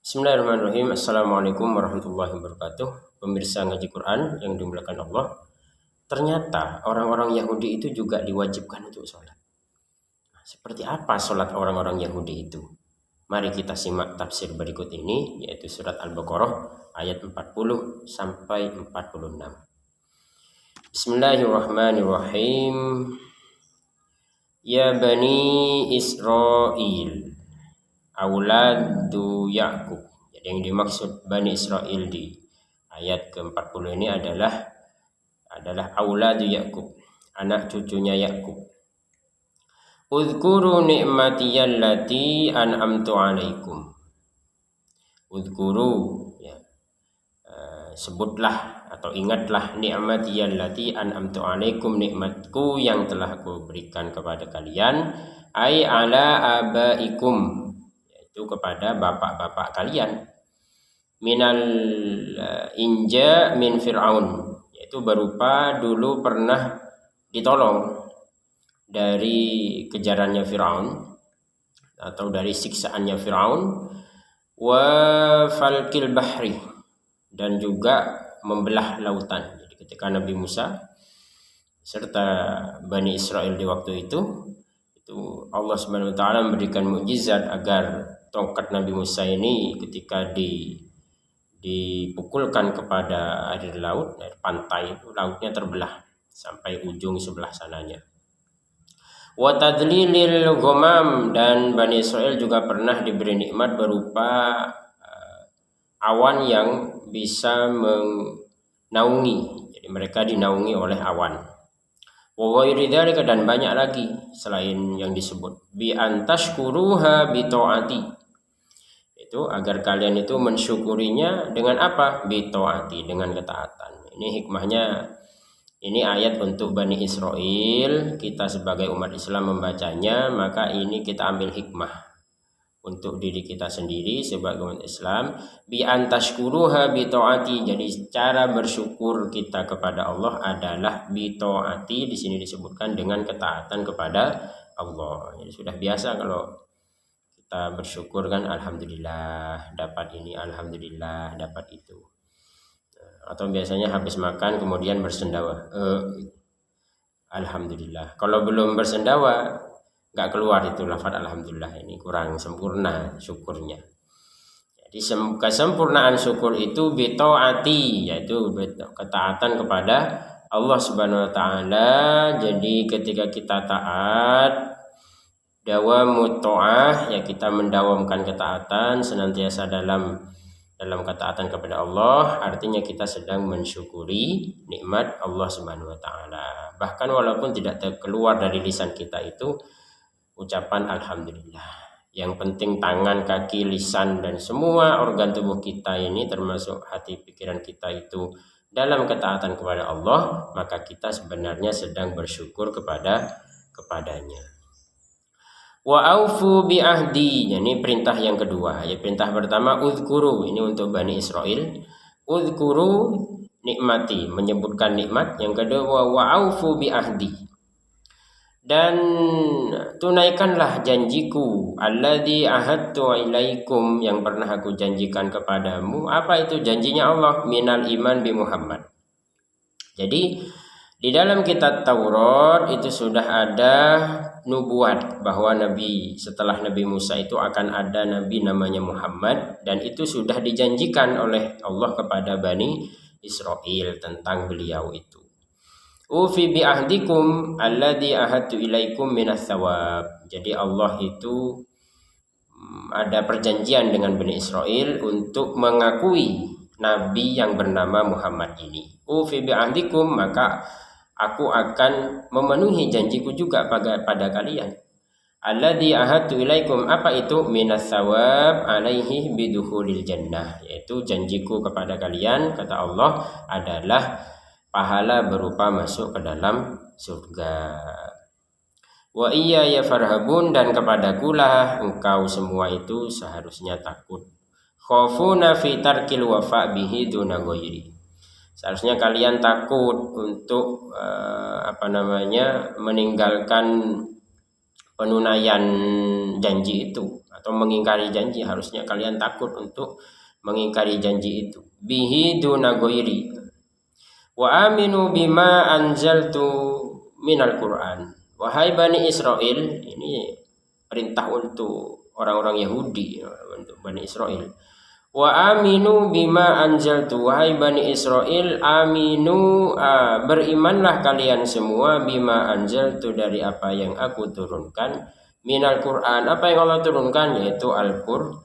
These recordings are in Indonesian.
Bismillahirrahmanirrahim. Assalamualaikum warahmatullahi wabarakatuh. Pemirsa ngaji Quran yang dimuliakan Allah. Ternyata orang-orang Yahudi itu juga diwajibkan untuk sholat. Seperti apa sholat orang-orang Yahudi itu? Mari kita simak tafsir berikut ini, yaitu surat Al-Baqarah ayat 40 sampai 46. Bismillahirrahmanirrahim. Ya Bani Israel, Auladu Yakub. Jadi yang dimaksud Bani Israel di ayat ke-40 ini adalah Auladu Yakub, anak cucunya Yakub. Udhkuru ni'matiyallati an'amtu alaikum. Udhkuru, ya, sebutlah atau ingatlah ni'matiyallati an'amtu alaikum, nikmatku yang telah aku berikan kepada kalian, ai ala abaikum, yaitu kepada bapak-bapak kalian, minal inja min fir'aun, yaitu berupa dulu pernah ditolong dari kejarannya Fir'aun atau dari siksaannya Fir'aun, wa falkil bahri, dan juga membelah lautan. Jadi ketika Nabi Musa serta Bani Israel di waktu itu Allah Subhanahu wa taala memberikan mukjizat agar tongkat Nabi Musa ini ketika dipukulkan kepada air laut, air pantai itu, lautnya terbelah sampai ujung sebelah sananya. Wa tadlilil ghamam, dan Bani Israel juga pernah diberi nikmat berupa awan yang bisa menaungi. Jadi mereka dinaungi oleh awan. Wa ghairi dzalika, dan banyak lagi selain yang disebut. Bi antashkuruha bi taati, itu agar kalian itu mensyukurinya dengan apa? Bi taati, dengan ketaatan. Ini hikmahnya. Ini ayat untuk Bani Israel. Kita sebagai umat Islam membacanya, maka ini kita ambil hikmah untuk diri kita sendiri sebagai umat Islam. Bi antashkuruha bi taati, jadi cara bersyukur kita kepada Allah adalah bi taati. Di sini disebutkan dengan ketaatan kepada Allah. Jadi sudah biasa kalau kita bersyukur kan, alhamdulillah dapat ini, alhamdulillah dapat itu. Atau biasanya habis makan kemudian bersendawa, alhamdulillah. Kalau belum bersendawa nggak keluar itu lafaz alhamdulillah, ini kurang sempurna syukurnya. Jadi kesempurnaan syukur itu bitaati, yaitu ketaatan kepada Allah Subhanahu wa taala. Jadi ketika kita taat, dawamut ta'ah, ya kita mendawamkan ketaatan senantiasa dalam ketaatan kepada Allah, artinya kita sedang mensyukuri nikmat Allah Subhanahu wa taala. Bahkan walaupun tidak keluar dari lisan kita itu ucapan alhamdulillah. Yang penting tangan, kaki, lisan, dan semua organ tubuh kita ini termasuk hati pikiran kita itu dalam ketaatan kepada Allah, maka kita sebenarnya sedang bersyukur kepadanya. Wa aufu bi ahdi, ini perintah yang kedua. Ya, perintah pertama uzkuru, ini untuk Bani Israel. Uzkuru nikmati, menyebutkan nikmat. Yang kedua wa aufu bi ahdi, dan tunaikanlah janjiku, alladzi ahadtu ilaikum, yang pernah aku janjikan kepadamu. Apa itu janjinya Allah? Minal iman bi Muhammad. Jadi di dalam kitab Taurat itu sudah ada nubuat bahwa setelah Nabi Musa itu akan ada nabi namanya Muhammad, dan itu sudah dijanjikan oleh Allah kepada Bani Israel tentang beliau itu. Ufi bi ahdikum alladzi ahadtu ilaikum minas thawab. Jadi Allah itu ada perjanjian dengan Bani Israel untuk mengakui nabi yang bernama Muhammad ini. Ufi bi ahdikum, maka aku akan memenuhi janjiku juga pada kalian. Alladzi ahadtu ilaikum, apa itu? Minas thawab alaihi bidukhulil jannah, yaitu janjiku kepada kalian, kata Allah, adalah pahala berupa masuk ke dalam surga. Wa iyaya farhabun, dan kepadakulah engkau semua itu seharusnya takut. Khafuna fi tarkil wafa bihi duna ghairi, seharusnya kalian takut untuk meninggalkan penunaian janji itu atau mengingkari janji. Harusnya kalian takut untuk mengingkari janji itu. Bihi duna ghairi wa aminu bima anzaltu minal Qur'an. Wahai Bani Israel, ini perintah untuk orang-orang Yahudi, untuk Bani Israel. Wa aminu bima anzaltu, wahai Bani Israel, aminu, berimanlah kalian semua bima anzaltu, dari apa yang aku turunkan, minal Qur'an, apa yang Allah turunkan, yaitu Al-Qur'an,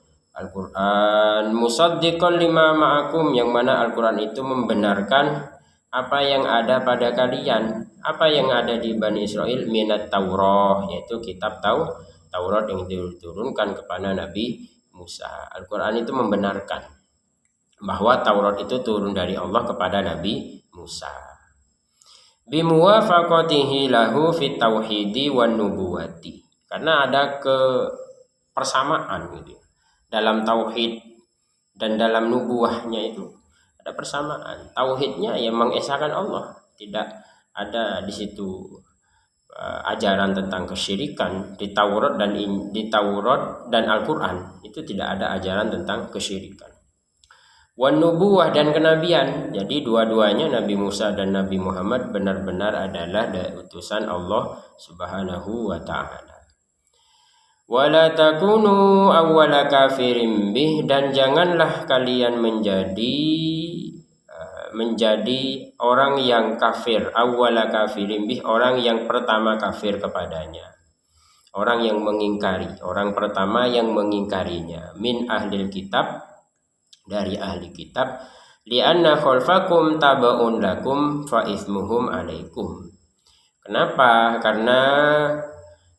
musaddiqan lima ma'akum, yang mana Al-Qur'an itu membenarkan apa yang ada pada kalian, apa yang ada di Bani Israel, minat Taurah, yaitu kitab Taurat yang diturunkan kepada Nabi Musa. Al-Quran itu membenarkan bahwa Taurat itu turun dari Allah kepada Nabi Musa. Bimuwafaqatihi lahu fit tauhidi wan nubuwati, karena ada kepersamaan gitu dalam tauhid dan dalam nubuahnya itu. Ada persamaan. Tauhidnya ya mengesahkan Allah, tidak ada di situ ajaran tentang kesyirikan di Taurat dan Al-Qur'an. Itu tidak ada ajaran tentang kesyirikan. Wan nubuwah dan kenabian. Jadi dua-duanya Nabi Musa dan Nabi Muhammad benar-benar adalah utusan Allah Subhanahu wa taala. Wala takunu awwala kafirin bih, dan janganlah kalian menjadi orang yang kafir, awwala kafirin bih, orang yang pertama kafir kepadanya, orang yang mengingkari, orang pertama yang mengingkarinya, min ahlil kitab, dari ahli kitab, lianna khalfakum tabaun lakum fa ismuhum alaikum. Kenapa? Karena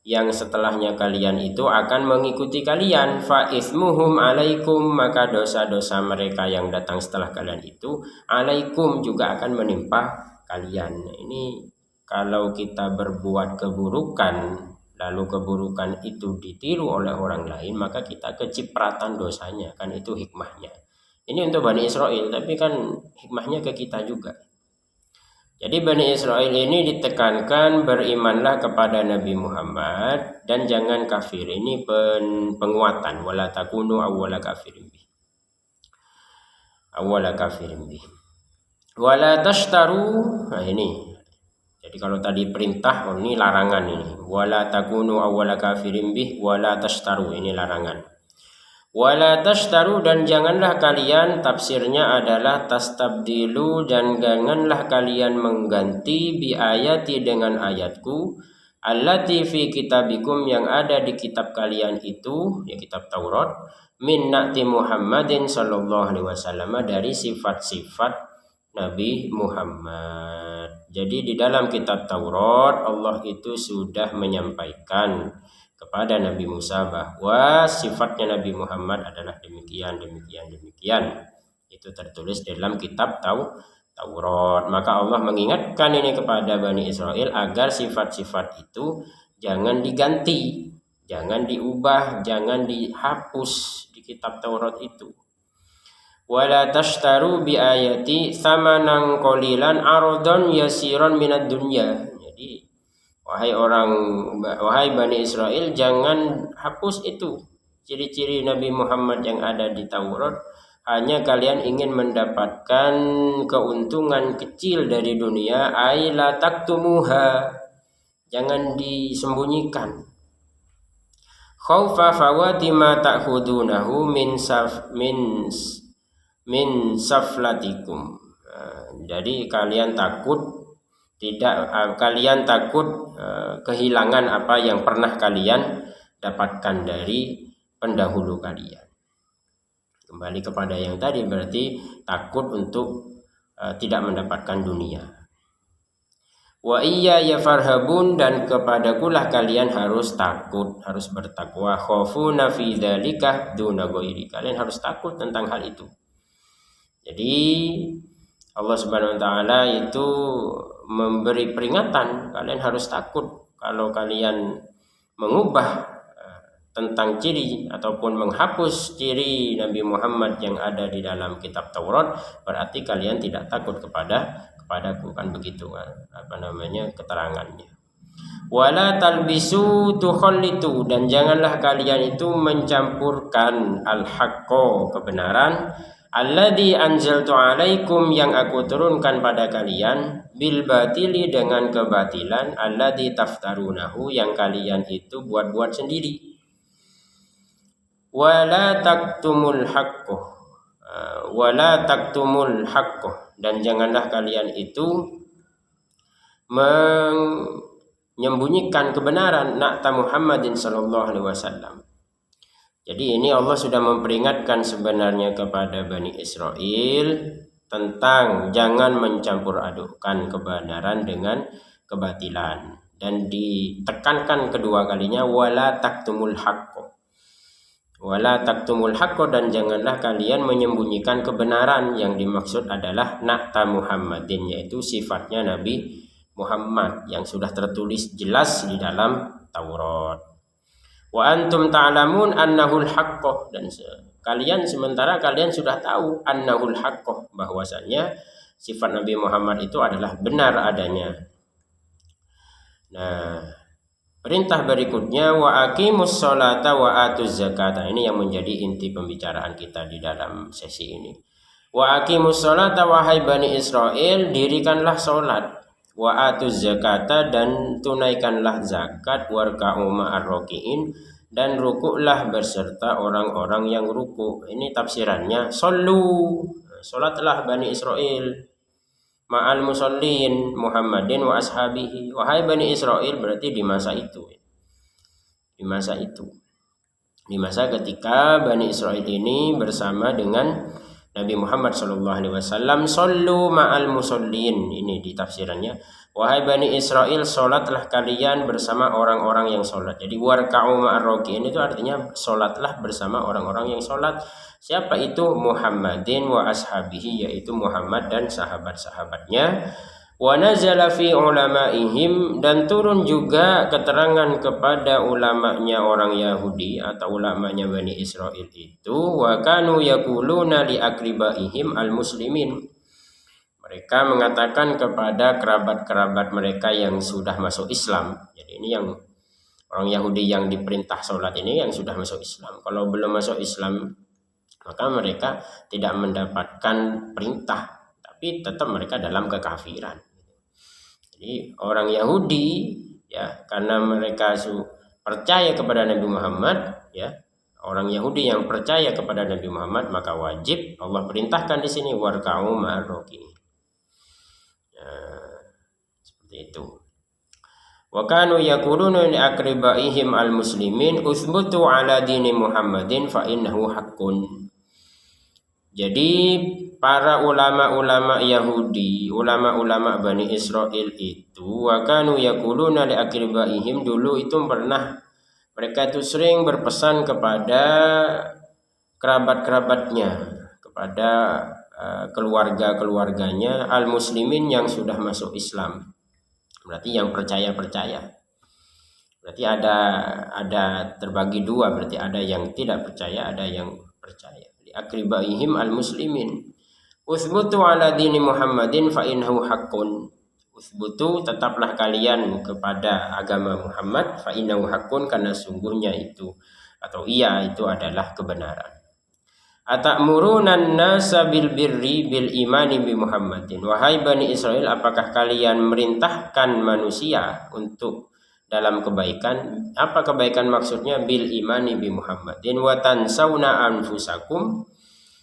yang setelahnya kalian itu akan mengikuti kalian, fa ismuhum alaikum, maka dosa-dosa mereka yang datang setelah kalian itu alaikum, juga akan menimpa kalian. Ini kalau kita berbuat keburukan lalu keburukan itu ditiru oleh orang lain, maka kita kecipratan dosanya, kan itu hikmahnya. Ini untuk Bani Israel, tapi kan hikmahnya ke kita juga. Jadi Bani Israel ini ditekankan berimanlah kepada Nabi Muhammad dan jangan kafir. Ini penguatan, wala takunu awwala kafirin bih. Awwala kafirin bih. Wala tashtaru. Nah ini. Jadi kalau tadi perintah, ini larangan ini. Wala takunu awwala kafirin bih wala tashtaru, ini larangan. Wala tashtaru, dan janganlah kalian, tafsirnya adalah tastabdilu, dan janganlah kalian mengganti bi ayati, dengan ayatku, allati fi kitabikum, yang ada di kitab kalian itu, ya kitab Taurat, min na'ti Muhammadin sallallahu alaihi wasallam, dari sifat-sifat Nabi Muhammad. Jadi di dalam kitab Taurat Allah itu sudah menyampaikan kepada Nabi Musa bahwa sifatnya Nabi Muhammad adalah demikian. Itu tertulis dalam kitab Taurat. Maka Allah mengingatkan ini kepada Bani Israel agar sifat-sifat itu jangan diganti, jangan diubah, jangan dihapus di kitab Taurat itu. Wala tashtaru bi ayati samanan qalilan aradon yasiran minad dunya. Jadi wahai Bani Israel, jangan hapus itu ciri-ciri Nabi Muhammad yang ada di Taurat, hanya kalian ingin mendapatkan keuntungan kecil dari dunia, ay la taktumuha, jangan disembunyikan. Khaufa fawati ma ta'khudunahu min saflatikum. Jadi kalian takut kehilangan apa yang pernah kalian dapatkan dari pendahulu kalian. Kembali kepada yang tadi, berarti takut untuk tidak mendapatkan dunia. Wa iyya yafarhabun, dan kepadakulah kalian harus takut, harus bertakwa. Khafuna fi dzalika duna ghairi, kalian harus takut tentang hal itu. Jadi Allah Subhanahu wa taala itu memberi peringatan, kalian harus takut. Kalau kalian mengubah tentang ciri ataupun menghapus ciri Nabi Muhammad yang ada di dalam kitab Taurat, berarti kalian tidak takut kepadaku, kan begitu keterangannya. Wala talbisu tukhallitu, dan janganlah kalian itu mencampurkan al-haqqo, kebenaran, alladzi anzaltu alaikum, yang aku turunkan pada kalian, bil batili, dengan kebatilan, alladzi taftarunahu, yang kalian itu buat-buat sendiri. Wala taktumul haqqo, wala taktumul haqqo, dan janganlah kalian itu menyembunyikan kebenaran, na'ta Muhammadin sallallahu alaihi wasallam. Jadi ini Allah sudah memperingatkan sebenarnya kepada Bani Israel tentang jangan mencampur adukkan kebenaran dengan kebatilan, dan ditekankan kedua kalinya wala taktumul haqqo. Wala taktumul haqqo, dan janganlah kalian menyembunyikan kebenaran. Yang dimaksud adalah na'ta Muhammadin, yaitu sifatnya Nabi Muhammad yang sudah tertulis jelas di dalam Taurat. Wa antum ta'lamun annahul haqqo, dan sementara kalian sudah tahu annahul haqqo, bahwasanya sifat Nabi Muhammad itu adalah benar adanya. Nah, perintah berikutnya wa aqimus sholata wa atuz zakata, ini yang menjadi inti pembicaraan kita di dalam sesi ini. Wa aqimus sholata, wahai Bani Israel, dirikanlah sholat, wa atuz zakata, dan tunaikanlah zakat, warka'u ma'ar raki'in, dan rukuklah beserta orang-orang yang ruku. Ini tafsirannya, sallu, salatlah Bani Israel, ma'al musallin Muhammadin wa ashabihi, wahai Bani Israel, berarti di masa itu, di masa ketika Bani Israel ini bersama dengan Nabi Muhammad SAW, sallu ma'al musallin, ini di tafsirannya, wahai Bani Israel, sholatlah kalian bersama orang-orang yang sholat. Jadi warka'u ma'ar raki'in itu artinya sholatlah bersama orang-orang yang sholat. Siapa itu? Muhammadin wa ashabihi, yaitu Muhammad dan sahabat-sahabatnya. Wa nazala fi ulama'ihim, dan turun juga keterangan kepada ulamanya orang Yahudi atau ulamanya Bani Israel itu, wa kanu yaquluna li aqribaihim al-muslimin, mereka mengatakan kepada kerabat-kerabat mereka yang sudah masuk Islam. Jadi ini yang orang Yahudi yang diperintah sholat ini yang sudah masuk Islam. Kalau belum masuk Islam, maka mereka tidak mendapatkan perintah, tapi tetap mereka dalam kekafiran. Jadi orang Yahudi, ya, karena mereka percaya kepada Nabi Muhammad, ya, orang Yahudi yang percaya kepada Nabi Muhammad, maka wajib Allah perintahkan di sini warka'u ma'ar raki'in. Ya, seperti itu. Wa kanu yaquluna li aqribaihim al-muslimin uthbutu ala dini Muhammadin fa innahu haqqun. Jadi para ulama-ulama Yahudi, ulama-ulama Bani Israel itu, wa kanu yaquluna li aqribaihim, dulu itu pernah mereka itu sering berpesan kepada kerabat-kerabatnya, kepada keluarga-keluarganya al-muslimin yang sudah masuk Islam. Berarti yang percaya-percaya. Berarti ada terbagi dua, berarti ada yang tidak percaya, ada yang percaya. Li aqribaihim al-muslimin uthbutu ala dini Muhammadin fa innahu haqqun. Uthbutu, tetaplah kalian kepada agama Muhammad, fa innahu haqqun, karena sungguhnya itu atau iya itu adalah kebenaran. Atamuruna nasa bil birri bil imani bi Muhammadin, wahai Bani Israel, apakah kalian merintahkan manusia untuk dalam kebaikan? Apa kebaikan maksudnya? Bil imani bi Muhammadin wa tansawna anfusakum,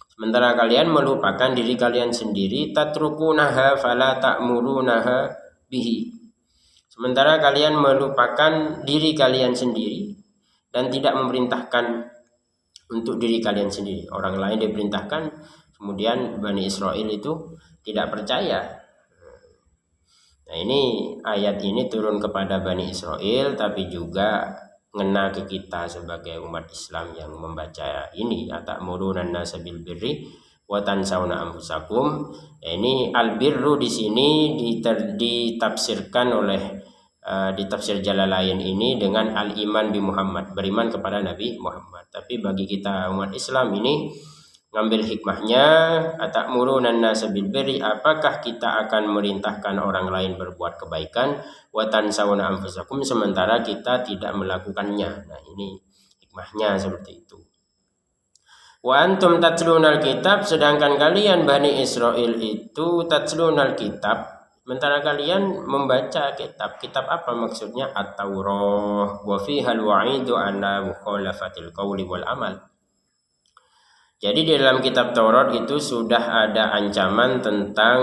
sementara kalian melupakan diri kalian sendiri, tatrukunaha fala ta'murunaha bihi, sementara kalian melupakan diri kalian sendiri dan tidak memerintahkan untuk diri kalian sendiri. Orang lain diperintahkan, kemudian Bani Israel itu tidak percaya. Nah, ini ayat ini turun kepada Bani Israel, tapi juga ngena ke kita sebagai umat Islam yang membaca ini. Atamuruna nasa bil birri wa tansawna anfusakum. Ini al-birru di sini ditafsirkan oleh di tafsir Jalalain ini dengan al-iman bi Muhammad, beriman kepada Nabi Muhammad. Tapi bagi kita umat Islam ini ngambil hikmahnya, atamuruna an-nasa bil birri, apakah kita akan merintahkan orang lain berbuat kebaikan, wa tansawna anfusakum, sementara kita tidak melakukannya. Nah, ini hikmahnya seperti itu. Wa antum tatlunal kitab, sedangkan kalian Bani Israel itu tatlunal kitab, sementara kalian membaca kitab. Kitab apa maksudnya? At-Taurah, wa fihal wa'idu ala mukhalafatil qawli wal amal. Jadi di dalam kitab Taurat itu sudah ada ancaman tentang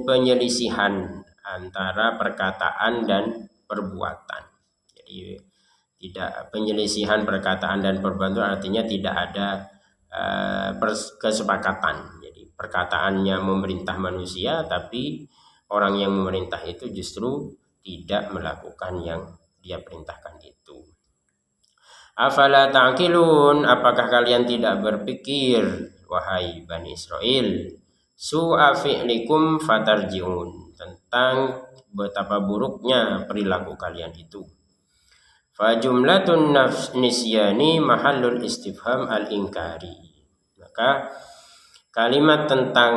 penyelisihan antara perkataan dan perbuatan. Jadi tidak, penyelisihan perkataan dan perbuatan artinya tidak ada kesepakatan. Jadi perkataannya memerintah manusia, tapi orang yang memerintah itu justru tidak melakukan yang dia perintahkan itu. Afala ta'qilun, apakah kalian tidak berpikir wahai Bani Israel, su'a fi'likum fatarji'un, tentang betapa buruknya perilaku kalian itu. Fa jumlatun nisyani mahallul istifham al-inkari. Maka kalimat tentang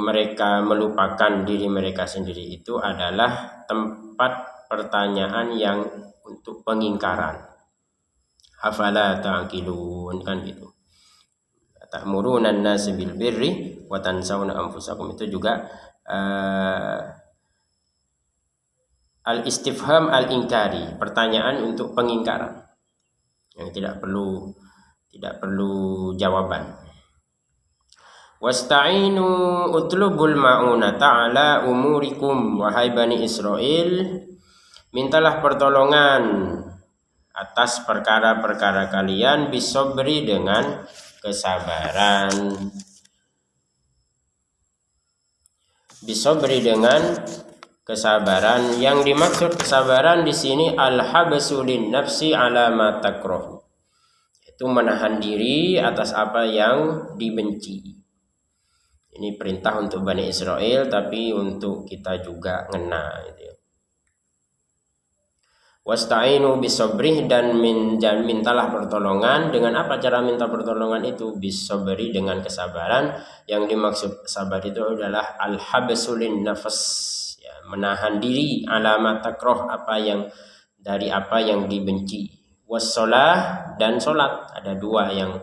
mereka melupakan diri mereka sendiri itu adalah tempat pertanyaan yang untuk pengingkaran. Afala ta'qilun, kan gitu. Ta'muruna an-nasa bil birri wa tansawna anfusakum, itu juga al-istifham al-inkari, pertanyaan untuk pengingkaran yang tidak perlu jawaban. Wasta'inu utlubul ma'unata ala umurikum, wahai Bani Israel, mintalah pertolongan atas perkara-perkara kalian, bisobri, dengan kesabaran. Bisobri, dengan kesabaran. Yang dimaksud kesabaran di sini al-habsu lin nafsi ala ma takrah, itu menahan diri atas apa yang dibenci. Ini perintah untuk Bani Israel, tapi untuk kita juga ngena gitu ya. Wasta'inu bisobrih, dan mintalah pertolongan. Dengan apa cara minta pertolongan itu? Bisobri, dengan kesabaran. Yang dimaksud sabar itu adalah al-habsulin nafas, ya, menahan diri alamat takroh, dari apa yang dibenci. Wassolah, dan solat. Ada dua yang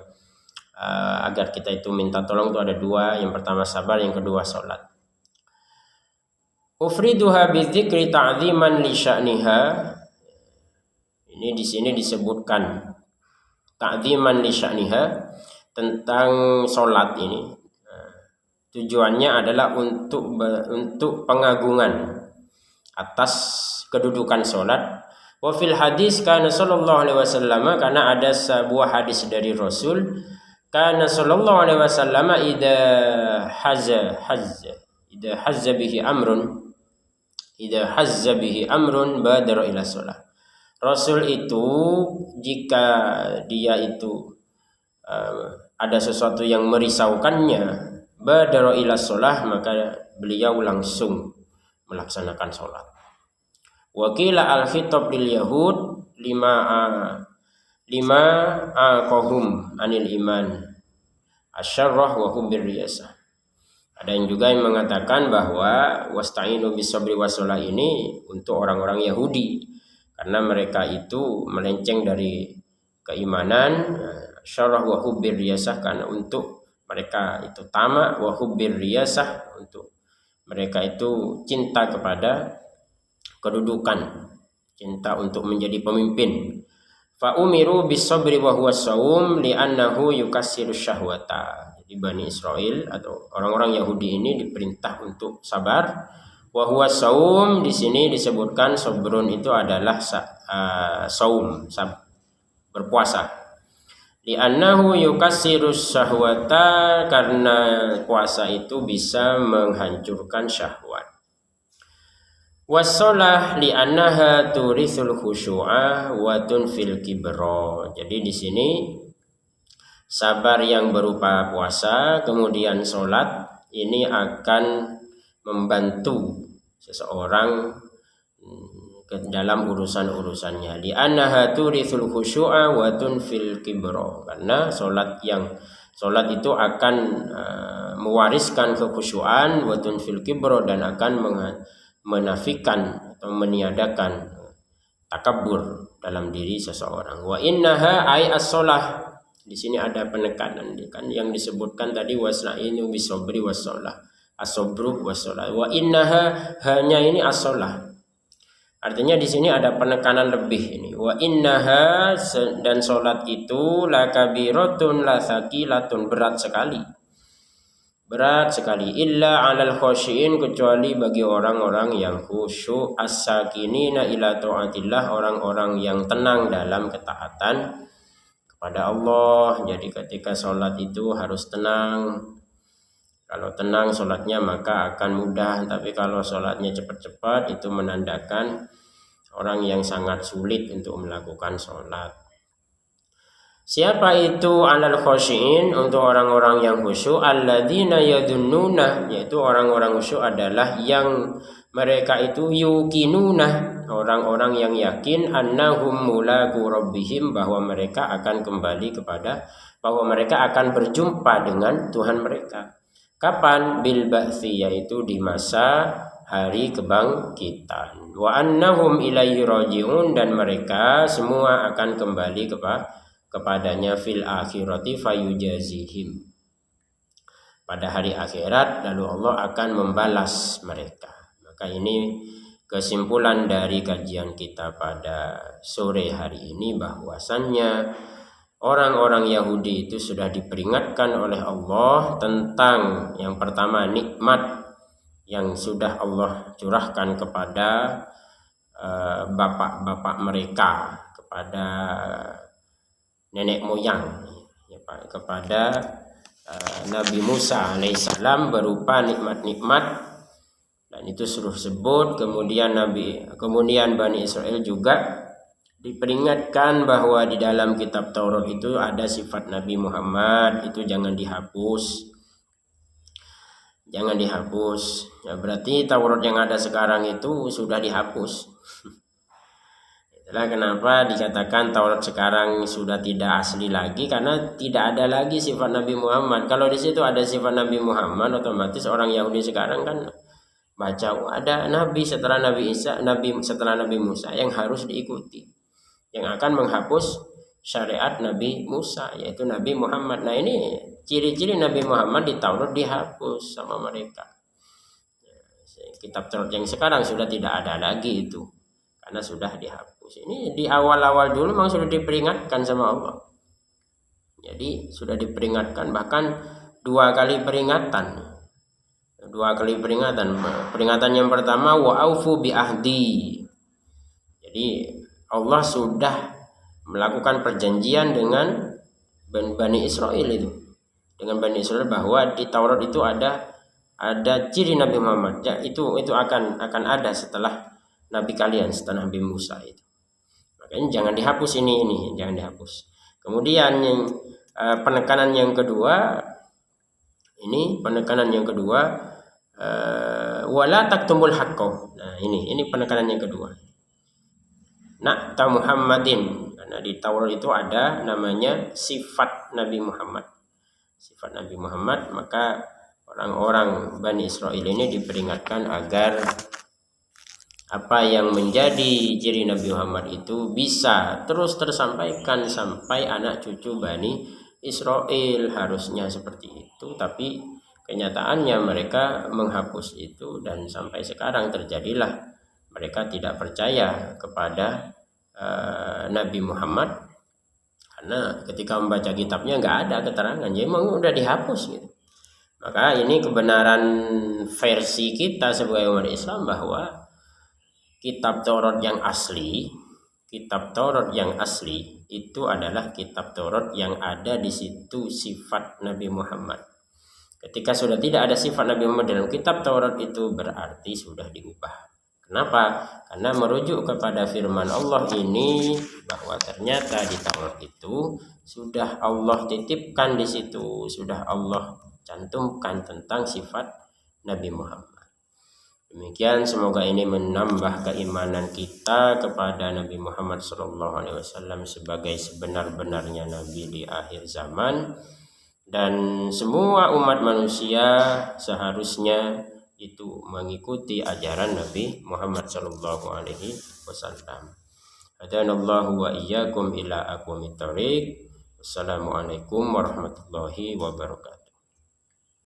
agar kita itu minta tolong itu ada dua. Yang pertama sabar, yang kedua solat. Ufriduha bidzikri ta'ziman li sya'niha. Ini di sini disebutkan ta'ziman li sya'niha, tentang solat ini. Tujuannya adalah untuk pengagungan atas kedudukan solat. Wa fil hadis kana sallallahu alaihi wasallam, karena ada sebuah hadis dari Rasul, kana sallallahu alaihi wasallam idza hazza bihi amrun badara ila shalah. Rasul itu jika dia itu ada sesuatu yang merisaukannya, badara ila shalah, maka beliau langsung melaksanakan sholat. Wakila al-khitab lil yahud lima aqahum anil iman asyarrah wa hubbir riyasah. Ada yang juga yang mengatakan bahwa wasta'inu bisabri wassalah ini untuk orang-orang Yahudi, karena mereka itu melenceng dari keimanan, syarah wa hubbir riyasah, karena untuk mereka itu tamak, wa hubbir riyasah, untuk mereka itu cinta kepada kedudukan, cinta untuk menjadi pemimpin. Fa umiru bisabri wa huwa shaum li'annahu yukassiru syahwata. Jadi Bani Israel atau orang-orang Yahudi ini diperintah untuk sabar. Wa huwa shaum di sini disebutkan sabrun itu adalah saum, berpuasa. Li'annahu yukassiru syahwata, karena puasa itu bisa menghancurkan syahwat. Wassalah li'annaha turithul khusyu'a wa tunfil kibra. Jadi di sini sabar yang berupa puasa kemudian sholat ini akan membantu seseorang ke dalam urusan-urusannya. Li'annaha turithul khusyu'a wa tunfil kibra, karena sholat yang Salat itu akan mewariskan kekhusyuan, wa tunfil kibro, dan akan menafikan atau meniadakan takabur dalam diri seseorang. Wa innaha ay as-shalah. Di sini ada penekanan kan yang disebutkan tadi, wasna'inu bisobri wassalah. As-sabru wassalah. Wa innaha, hanya ini as-shalah. Artinya di sini ada penekanan lebih ini. Wa innaha, dan salat itu lakabiratun la thaqilatun, berat sekali. Berat sekali, illa 'alal khosyin, kecuali bagi orang-orang yang khusyuk, as-sakinina ila taatillah, orang-orang yang tenang dalam ketaatan kepada Allah. Jadi ketika sholat itu harus tenang. Kalau tenang sholatnya maka akan mudah, tapi kalau sholatnya cepat-cepat itu menandakan orang yang sangat sulit untuk melakukan sholat. Siapa itu alal khosyin, untuk orang-orang yang khusyuk, alladzina yadunnuna, yaitu orang-orang khusyuk adalah yang mereka itu yukinuna, orang-orang yang yakin, annahum mulaku rabbihim, bahwa mereka akan kembali bahwa mereka akan berjumpa dengan Tuhan mereka. Kapan? Bil ba'tsi, yaitu di masa hari kebangkitan. Wa annahum ilaihi raji'un, dan mereka semua akan kembali kepadanya fil akhirati fayujazihim, pada hari akhirat, lalu Allah akan membalas mereka. Maka ini kesimpulan dari kajian kita pada sore hari ini, bahwasannya orang-orang Yahudi itu sudah diperingatkan oleh Allah tentang yang pertama, nikmat yang sudah Allah curahkan kepada bapak-bapak mereka, kepada nenek moyang, kepada Nabi Musa alaihissalam, berupa nikmat-nikmat, dan itu suruh sebut. Kemudian Bani Israel juga diperingatkan bahwa di dalam kitab Taurat itu ada sifat Nabi Muhammad, itu jangan dihapus. Ya, berarti Taurat yang ada sekarang itu sudah dihapus. Itulah kenapa dikatakan Taurat sekarang sudah tidak asli lagi, karena tidak ada lagi sifat Nabi Muhammad. Kalau di situ ada sifat Nabi Muhammad, otomatis orang Yahudi sekarang kan baca ada Nabi setelah Nabi Isa, setelah Nabi Musa yang harus diikuti, yang akan menghapus syariat Nabi Musa, yaitu Nabi Muhammad. Nah, ini ciri-ciri Nabi Muhammad di Taurat dihapus sama mereka. Kitab Taurat yang sekarang sudah tidak ada lagi itu, karena sudah dihapus. Ini di awal-awal dulu memang sudah diperingatkan sama Allah. Jadi sudah diperingatkan, bahkan 2 kali peringatan. Peringatan yang pertama, wa'aufu bi ahdi. Jadi Allah sudah melakukan perjanjian dengan Bani Israel itu. Dengan Bani Israel bahwa di Taurat itu ada ciri Nabi Muhammad. Ya, itu akan ada setelah Nabi kalian, setelah Nabi Musa itu. Makanya jangan dihapus ini jangan dihapus. Kemudian penekanan yang kedua, wala taktumul haqqo. Nah, ini penekanan yang kedua. Na'ta Muhammadin, karena di Taurat itu ada namanya sifat Nabi Muhammad. Sifat Nabi Muhammad, maka orang-orang Bani Israel ini diperingatkan agar apa yang menjadi ciri Nabi Muhammad itu bisa terus tersampaikan sampai anak cucu Bani Israel. Harusnya seperti itu, tapi kenyataannya mereka menghapus itu, dan sampai sekarang terjadilah mereka tidak percaya kepada Nabi Muhammad, karena ketika membaca kitabnya nggak ada keterangan, jadi memang udah dihapus gitu. Maka ini kebenaran versi kita sebagai umat Islam, bahwa kitab Taurat yang asli itu adalah kitab Taurat yang ada di situ sifat Nabi Muhammad. Ketika sudah tidak ada sifat Nabi Muhammad dalam kitab Taurat itu, berarti sudah diubah. Kenapa? Karena merujuk kepada firman Allah ini, bahwa ternyata di Taurat itu sudah Allah titipkan, di situ sudah Allah cantumkan tentang sifat Nabi Muhammad. Demikian, semoga ini menambah keimanan kita kepada Nabi Muhammad SAW sebagai sebenar-benarnya Nabi di akhir zaman, dan semua umat manusia seharusnya itu mengikuti ajaran Nabi Muhammad sallallahu alaihi wasallam. Hadanallahu wa iyyakum ila aqwamit thoriq. Wassalamualaikum warahmatullahi wabarakatuh.